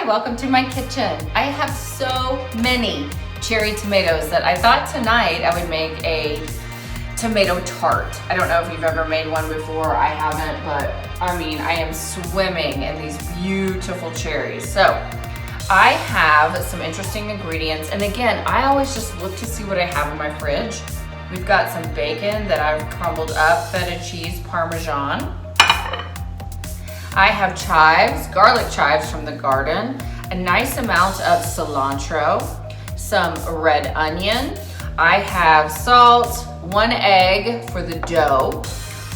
Hi, welcome to my kitchen. I have so many cherry tomatoes that I thought tonight I would make a tomato tart. I don't know if you've ever made one before. I haven't, but I mean, I am swimming in these beautiful cherries. So I have some interesting ingredients. And again, I always just look to see what I have in my fridge. We've got some bacon that I've crumbled up, feta cheese, Parmesan. I have chives, garlic chives from the garden, a nice amount of cilantro, some red onion. I have salt, 1 egg for the dough.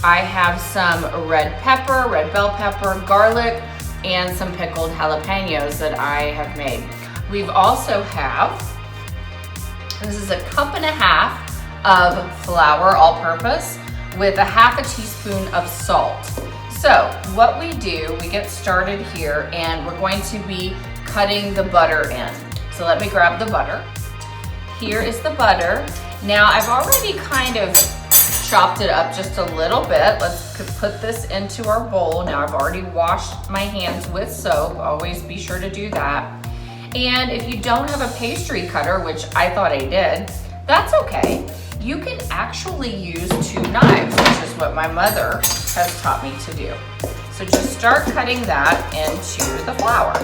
I have some red pepper, red bell pepper, garlic, and some pickled jalapenos that I have made. We've also have, this is 1.5 cups of flour, all-purpose, with 1/2 teaspoon of salt. So what we do, we get started here and we're going to be cutting the butter in. So let me grab the butter. Here is the butter. Now I've already kind of chopped it up just a little bit. Let's put this into our bowl. Now I've already washed my hands with soap. Always be sure to do that. And if you don't have a pastry cutter, which I thought I did, that's okay. You can actually use 2 knives, which is what my mother has taught me to do. So just start cutting that into the flour.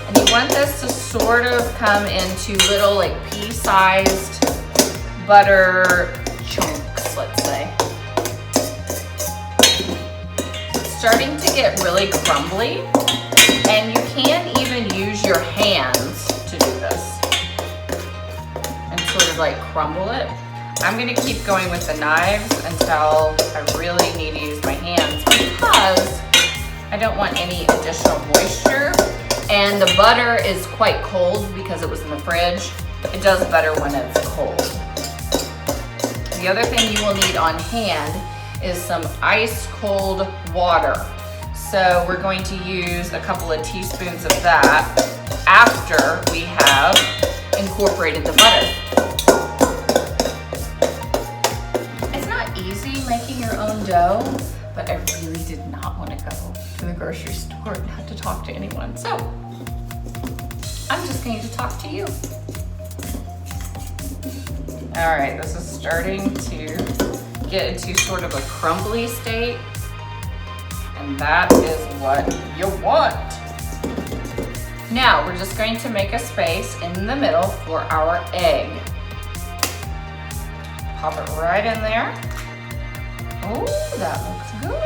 And you want this to sort of come into little like pea-sized butter chunks, let's say. It's starting to get really crumbly, and you can even use your hands to do this. Sort of like crumble it. I'm gonna keep going with the knives until I really need to use my hands because I don't want any additional moisture. And the butter is quite cold because it was in the fridge. It does better when it's cold. The other thing you will need on hand is some ice cold water. So we're going to use a couple of teaspoons of that after we have incorporated the butter. It's not easy making your own dough, but I really did not want to go to the grocery store and have to talk to anyone. So I'm just going to talk to you. All right, this is starting to get into sort of a crumbly state, and that is what you want. Now we're just going to make a space in the middle for our egg. Pop it right in there. Oh, that looks good.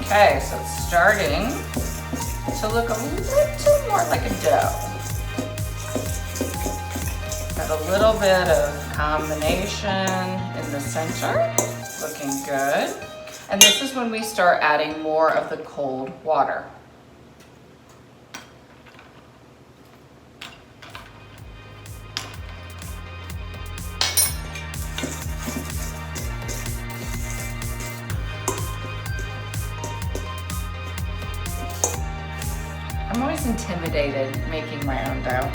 Okay, so it's starting to look a little more like a dough. Got a little bit of combination in the center, looking good. And this is when we start adding more of the cold water. I'm always intimidated making my own dough.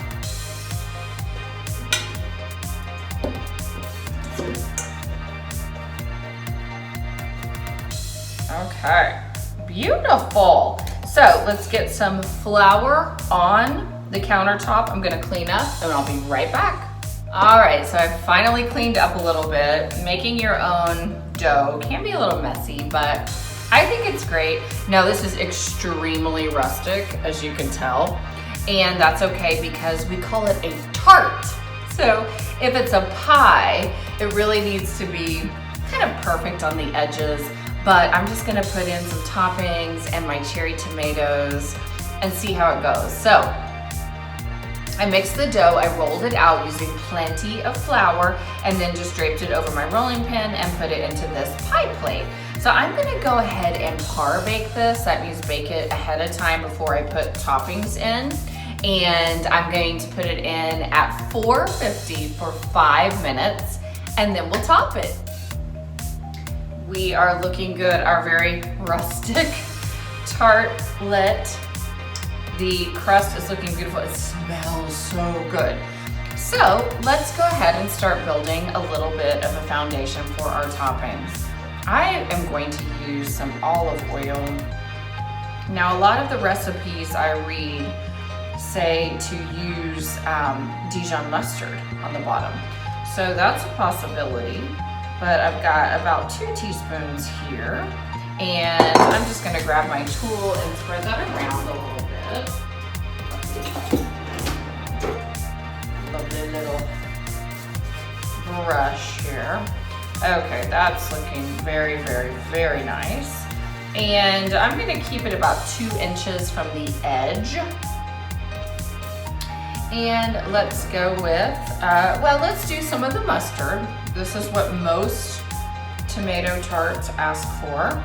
Okay, beautiful. So let's get some flour on the countertop. I'm gonna clean up and I'll be right back. All right, so I've finally cleaned up a little bit. Making your own dough can be a little messy, but I think it's great. Now this is extremely rustic, as you can tell, and that's okay because we call it a tart. So if it's a pie, it really needs to be kind of perfect on the edges, but I'm just gonna put in some toppings and my cherry tomatoes and see how it goes. So I mixed the dough, I rolled it out using plenty of flour, and then just draped it over my rolling pin and put it into this pie plate. So I'm gonna go ahead and par bake this. That means bake it ahead of time before I put toppings in. And I'm going to put it in at 450 for 5 minutes, and then we'll top it. We are looking good, our very rustic tartlet. The crust is looking beautiful. It smells so good. So let's go ahead and start building a little bit of a foundation for our toppings. I am going to use some olive oil. Now, a lot of the recipes I read say to use Dijon mustard on the bottom. So that's a possibility, but I've got about 2 teaspoons here. And I'm just gonna grab my tool and spread that around a little bit. Lovely little brush here. Okay, that's looking very, very, very nice. And I'm gonna keep it about 2 inches from the edge. And let's go with, well, let's do some of the mustard. This is what most tomato tarts ask for.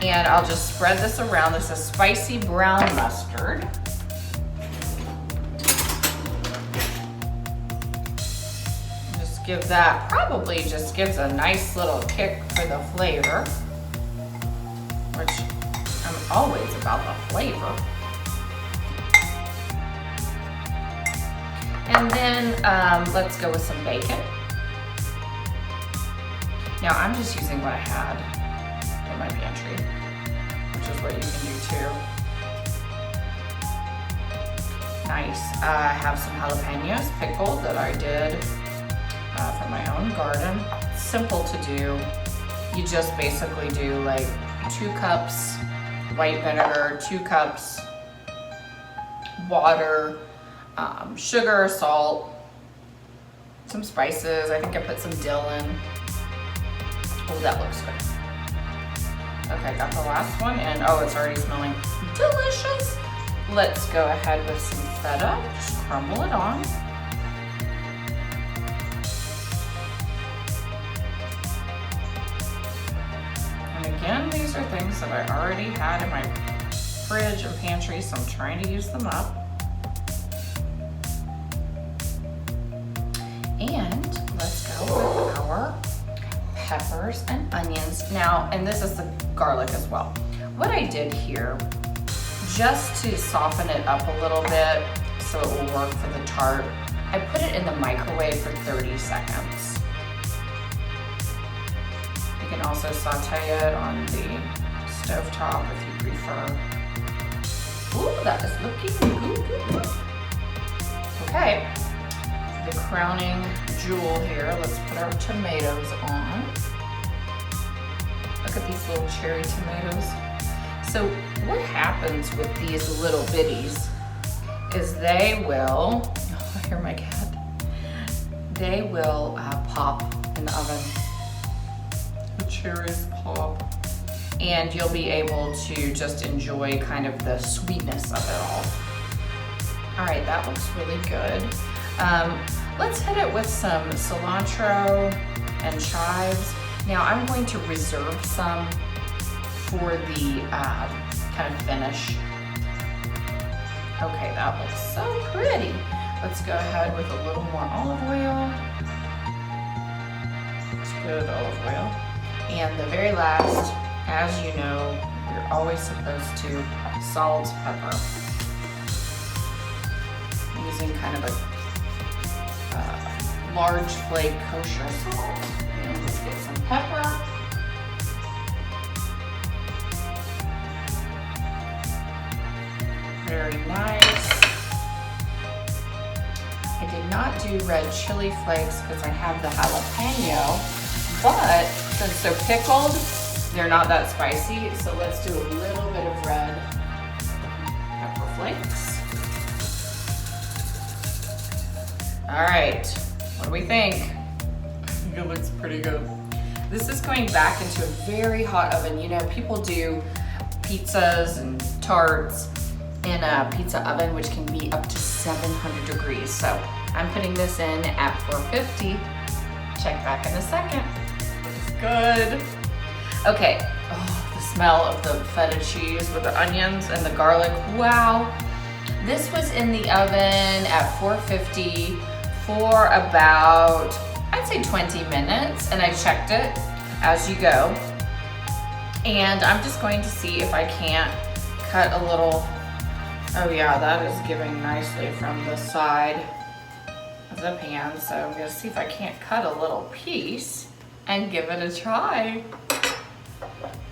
And I'll just spread this around. This is spicy brown mustard. Just give that, probably just gives a nice little kick for the flavor, which I'm always about the flavor. And then let's go with some bacon. Now I'm just using what I had in my pantry, which is what you can do too. Nice. I have some jalapenos pickled that I did from my own garden. Simple to do. You just basically do like 2 cups white vinegar, 2 cups water, sugar, salt, some spices. I think I put some dill in. Oh, that looks good. Okay, got the last one, and oh, it's already smelling delicious. Let's go ahead with some feta. Just crumble it on. And again, these are things that I already had in my fridge and pantry, so I'm trying to use them up. And let's go with our peppers and onions. Now, and this is the garlic as well. What I did here, just to soften it up a little bit so it will work for the tart, I put it in the microwave for 30 seconds. You can also saute it on the stovetop if you prefer. Ooh, that is looking good. Okay. The crowning jewel here. Let's put our tomatoes on. Look at these little cherry tomatoes. So what happens with these little bitties is they will, oh, I hear my cat. They will pop in the oven. The cherries pop. And you'll be able to just enjoy kind of the sweetness of it all. All right, that looks really good. Let's hit it with some cilantro and chives. Now I'm going to reserve some for the kind of finish. Okay, that looks so pretty. Let's go ahead with a little more olive oil. It's good olive oil. And the very last, as you know, you're always supposed to salt, pepper. Using kind of a large flake kosher salt. And let's get some pepper. Very nice. I did not do red chili flakes because I have the jalapeno, but since they're pickled, they're not that spicy, so let's do a little bit of red pepper flakes. All right, what do we think? I think it looks pretty good. This is going back into a very hot oven. You know, people do pizzas and tarts in a pizza oven, which can be up to 700 degrees. So I'm putting this in at 450. Check back in a second. Looks good. Okay, oh, the smell of the feta cheese with the onions and the garlic. Wow. This was in the oven at 450 for about, I'd say 20 minutes, and I checked it as you go. And I'm just going to see if I can't cut a little. Oh yeah, that is giving nicely from the side of the pan. So I'm gonna see if I can't cut a little piece. and give it a try.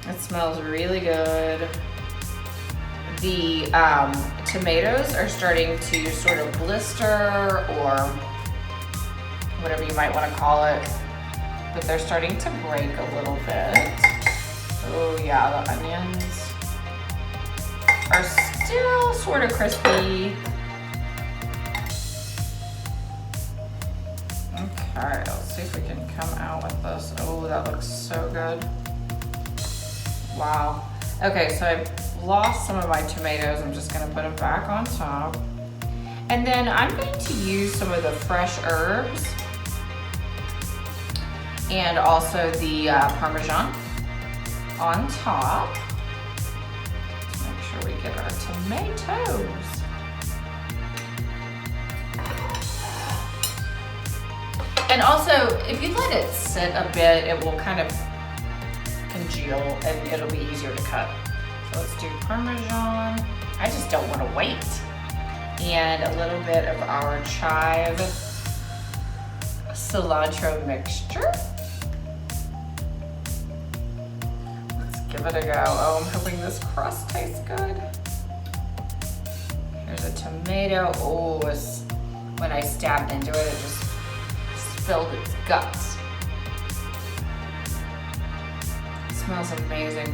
It smells really good. The tomatoes are starting to sort of blister, or whatever you might want to call it, but they're starting to break a little bit. Oh yeah, the onions are still sort of crispy. Okay, let's see if we can come out with this. Oh, that looks so good. Wow. Okay, so I've lost some of my tomatoes. I'm just gonna put them back on top. And then I'm going to use some of the fresh herbs and also the Parmesan on top. Let's make sure we get our tomatoes. And also, if you let it sit a bit, it will kind of congeal and it'll be easier to cut. So let's do Parmesan. I just don't want to wait. And a little bit of our chive cilantro mixture. Let's give it a go. Oh, I'm hoping this crust tastes good. Here's a tomato. Oh, when I stabbed into it, it just spilled its guts. It smells amazing.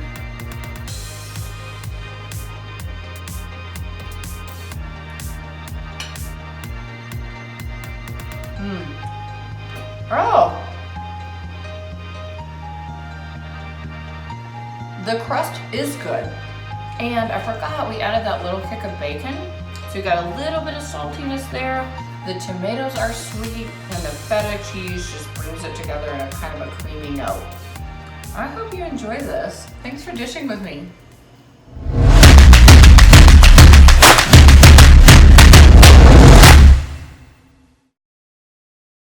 Oh! The crust is good. And I forgot we added that little kick of bacon. So we got a little bit of saltiness there. The tomatoes are sweet, and the feta cheese just brings it together in a kind of a creamy note. I hope you enjoy this. Thanks for dishing with me.